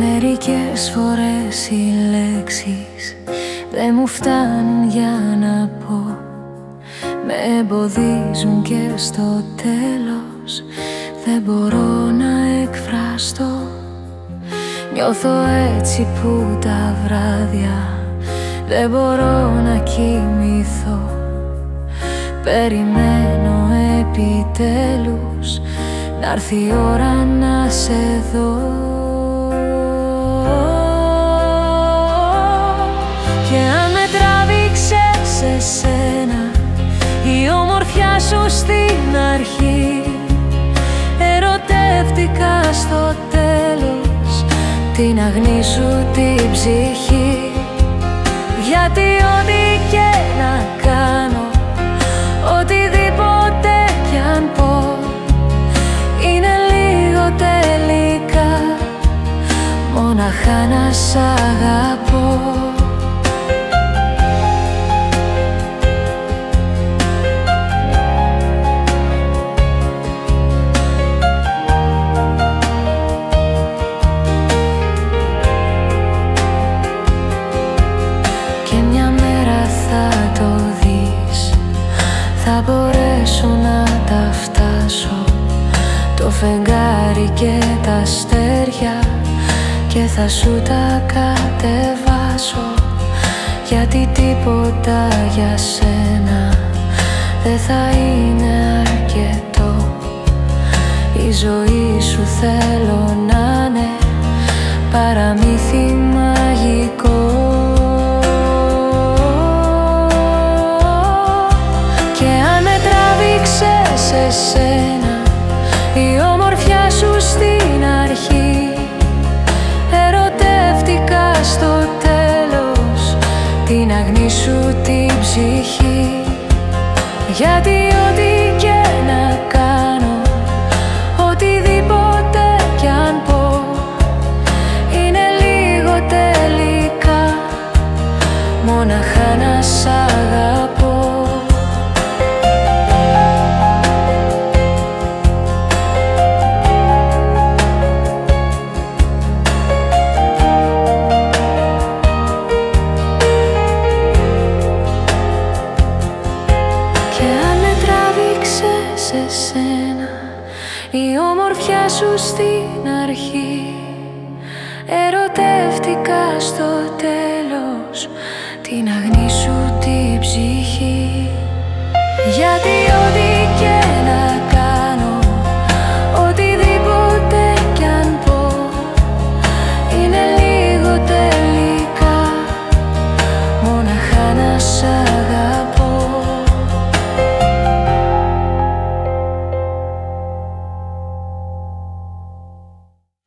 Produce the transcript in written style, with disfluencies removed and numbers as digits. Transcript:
Μερικές φορές οι λέξεις δεν μου φτάνουν για να πω. Με εμποδίζουν και στο τέλος δεν μπορώ να εκφραστώ. Νιώθω έτσι που τα βράδια δεν μπορώ να κοιμηθώ. Περιμένω επιτέλους να'ρθεί η ώρα να σε δω. Και αν με τράβηξε σε σένα η ομορφιά σου στην αρχή, ερωτεύτηκα στο τέλος την αγνή σου την ψυχή. Γιατί ό,τι και να κάνω, οτιδήποτε κι αν πω, είναι λίγο τελικά, μόναχα να σ' αγαπώ. Θα μπορέσω να τα φτάσω, το φεγγάρι και τα αστέρια, και θα σου τα κατεβάσω. Γιατί τίποτα για σένα δεν θα είναι αρκετό. Η ζωή σου θέλω να είναι παραμύθι μαγικό. Σε σένα η ομορφιά σου στην αρχή, ερωτεύτηκα στο τέλος την αγνή σου την ψυχή. Γιατί ό,τι και να κάνω, οτιδήποτε κι αν πω, είναι λίγο τελικά, μόναχα να σ' αγαπώ. Σε σένα η ομορφιά σου στην αρχή, ερωτεύτηκα στο τέλος την αγνή σου την ψυχή.